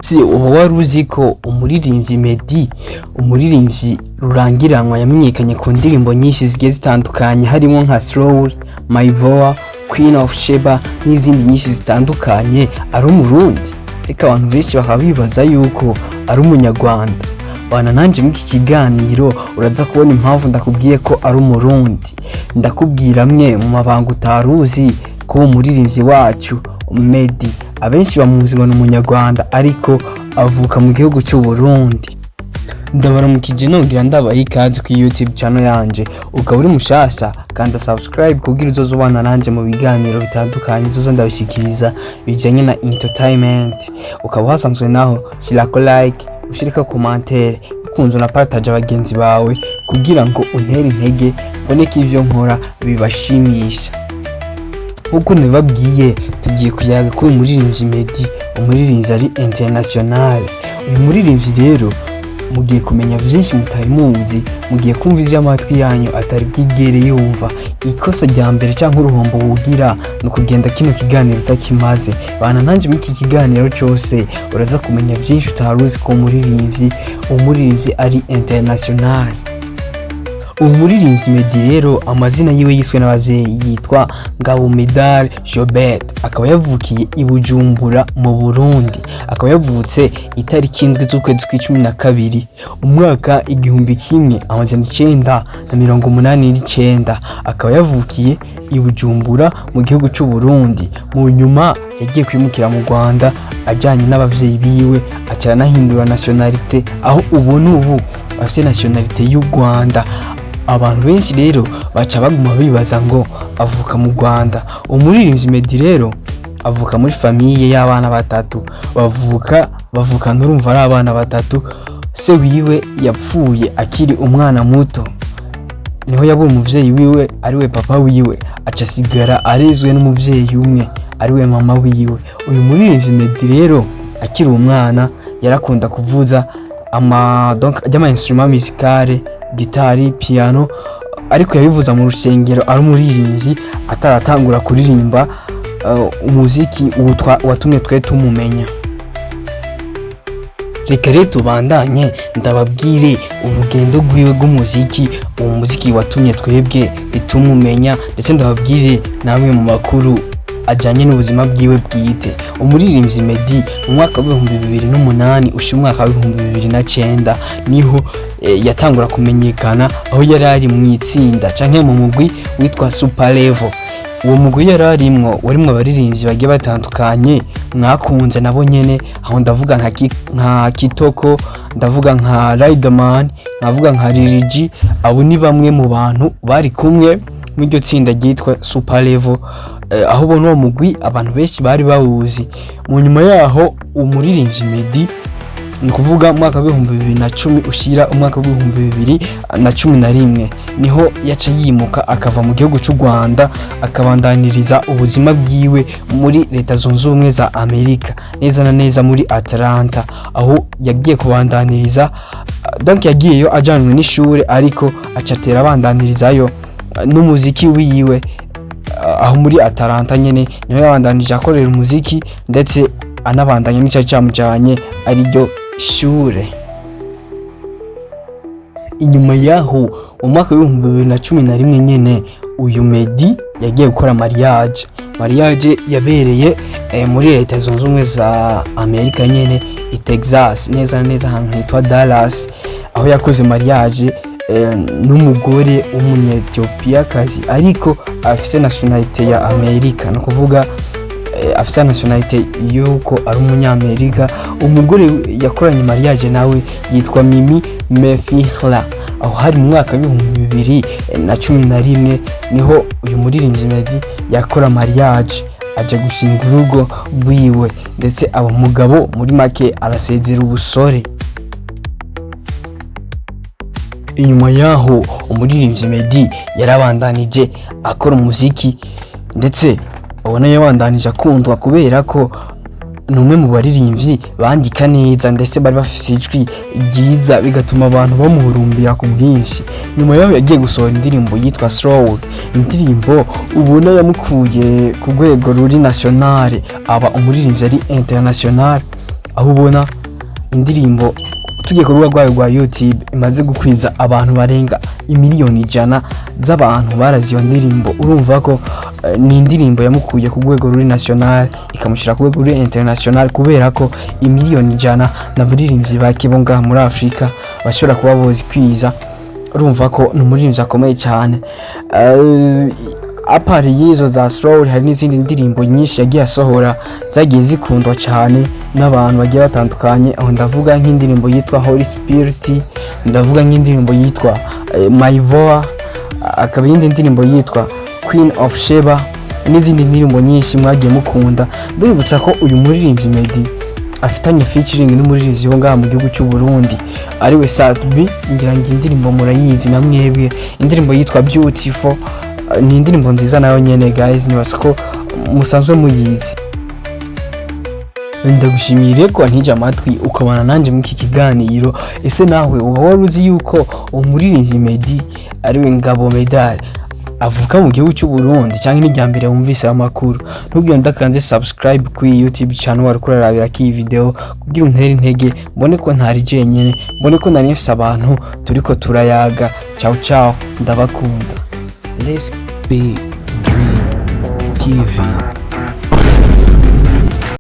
ese uba wari uzi ko umuririmbyi Meddy umuririmbyi rurangiranwa yamenyekanye ku ndirimbo nyinshi zigiye zitandukanye harimo nka Slow, My Voa, Queen of Sheba n'izindi nyinshi zitandukanye ari umurundi? Reka abantu benshi bakaba bibaza yuko ari umunyarwanda. Bana nanje muri iki kiganiro uraza kubona impamvu ndakubwiye ko ari umurundi. Ndakubwira mwe mu mabanga utaruzi ko umuririmbyi wacu Meddy abenshi bamuzi ngo n'umunyarwanda ariko avuka mu gihugu cy'u Burundi. Ndabaramukije nongira ndabaha ikaze ku YouTube channel yanje, ukaba uri mushasha kanda subscribe kugira uzozubana nanje mu biganiro bitandukanye zoza ndabishikiriza bijanye na entertainment. Ukaba hasanzwe naho shirako like, ushirika commentaire, ukunze na partage abagenzi bawe kugira ngo untere intege boneke ivyo nkora bibashimisha. Uko nibabwiye tugiye kuyaga ko umuririmbyi Meddy umuririmbyi ari international. Uyu muririmbyi rero mugiye kumenya byinshi mutari muzi, mugiye kumva ivyo amatwi yanyu atari bwigere yumva. Ikosa rya mbere cyangwa uruhombo wogira no kugenda kino kiganiro utakimaze. Bana nanje muri iki kiganiro cyose uraza kumenya byinshi utaruzi ko umuririmbyi ari international. Umuririmbyi Meddy rero amazina yiwe yiswe n'abavyeyi yitwa Warubizi Jobert, akaba yavukiye i Bujumbura mu Burundi. Akaba yavutse itariki 7 z'ukwezi kwa12 umwaka 1989. Akaba yavukiye i Bujumbura mu gihugu cy'u Burundi. Mu nyuma yagiye kwimukira mu Rwanda ajanye n'abavyeyi biwe acaranahindura nationality, aho ubu afite nationality y'u Rwanda. Abantu benshi rero baca baguma bibaza ngo avuka mu Rwanda. Umuririmbyi Meddy rero avuka muri famille y'abana batatu, bavuka nurumva ari abana batatu. Se wiwe yapfuye akiri umwana muto, niho yabura umuvyeyi wiwe ariwe papa wiwe, aca sigara arezwe n'umuvyeyi umwe ariwe mama wiwe. Uyu muririmbyi Meddy rero akiri umwana yarakunda kuvuza ama instrument musical, gitari, piano, ariko yabivuza mu rushengero ari umuririmbyi ataratangura kuririmba umuziki watumye twe tumumenya. Reka rero tubandanye ndababwire urugendo rwiwe rw'umuziki, umuziki watumye twebwe tumumenya, ndetse ndababwire namwe mu makuru ajanye n'ubuzima bwiwe bwite. Umuririmbyi Meddy mu mwaka wa 2008 ushira umwaka wa 2009 niho yatangura kumenyekana, aho yari ari mu itsinda canke mu mugwi witwa Super Level. Uwo mugwi yari arimwo warimwo abaririmbyi bagiye batandukanye mwakunze nabo nyene, aho ndavuga nka Kitoko, ndavuga nka Riderman, ndavuga nka Lirigi. Abo ni bamwe mu bantu bari kumwe mu iryo tsinda ryitwa Super Level, aho bono mugwi abantu benshi bari bawuzi. Mu nyuma yaho umuririmbyi Meddy ni kuvuga mwaka wa 2010 ushira umwaka wa 2011 niho yaca yimuka akava mu gihugu cy'u Rwanda akabandaniriza ubuzima bwiwe muri Leta Zunze Ubumwe za Amerika, neza na neza muri Atlanta, aho yagiye kubandaniriza. Donc yagiyeyo ajanwe n'ishure ariko acatera abandanirizayo n'umuziki wiwe, aho muri Atlanta nyene niho yabandanije akorera umuziki ndetse anabandanya n'icyo cyamujanye ari ryo shure. Inyuma yaho mu mwaka wa 2011 nyene uyu Meddy yagiye gukora mariage yabereye muri Leta Zunze Ubumwe za Amerika nyene i Texas, neza na neza ahantu hitwa Dallas, aho yakoze mariage n'umugore w'umunyethiopiyakazi ariko afise nationality ya Amerika, no kuvuga afise nationality yuko ari umunyamerika. Umugore yakoranye mariage nawe yitwa Mimi Mefihla, aho hari mu mwaka wa 2011 niho uyu muririmbyi Meddy yakora mariage aje gushinga urugo rwiwe, ndetse abo mugabo muri make arasezera ubusore. Inyuma yaho umuririmbyi Meddy yarabandanije akora umuziki, ndetse ubona yabandanije akundwa kubera ko numwe mu baririmbyi bandika neza ndetse bari bafite ijwi ryiza bigatuma abantu bamuhurumbira ku bwinshi. Nyuma yaho yagiye gusohora indirimbo yitwa Slow, indirimbo ubona yamukuye ku rwego ruri national, aba umuririmbyi ari international, aho ubona indirimbo tugiye ku rubuga rwayo rwa YouTube imaze gukwiza abantu barenga imiliyoni 100 z'abantu barazi iyo ndirimbo. Urumva ko ni indirimbo yamukuye ku rwego ruri national ikamushira ku rwego ruri international, kubera ko imiliyoni 100 n'abaririmbyi bakibonga muri Afrika bashobora kuba bozi kwiza. Urumva ko n'umuririmbyi akomeye cyane. Apari yizo za Slowly hari n'izindi ndirimbo nyinshi yagiye asohora zagiye zikundwa cyane n'abantu bagiye batandukanye, aho ndavuga nk'indirimbo yitwa Holy Spirit, ndavuga nk'indirimbo yitwa My Voa, akaba yindi ndirimbo yitwa Queen of Sheba, n'izindi ndirimbo nyinshi mwagiye mukunda. Ndabibutsa ko uyu muririmbyi Meddy afitanye featuring n'umuririmbyi wo ngaha mu gihugu cy'u Burundi ariwe Sadbi, ngira ngo indirimbo murayizi na mwebwe, indirimbo yitwa Beautiful, ni indirimbo nziza nayo nyene guys, nibaza ko musanzwe muyizi. Ndagushimire ko ntije amatwi ukabana nanje mu iki kiganiro. Ese nawe uba waruzi yuko umuririmbyi Meddy ariwe Ngabo Medal avuka mu gihugu cy'u Burundi cyangwa ni ryambere wumvise amakuru? Ntubwire ndakanze subscribe ku YouTube channel wari kurarabira ki video kugira untere intege, mbone ko ntari jenyene, mbone ko nari mfise abantu turiko turayaga. Ciao ciao, ndabakunda. Let's be Dream TV.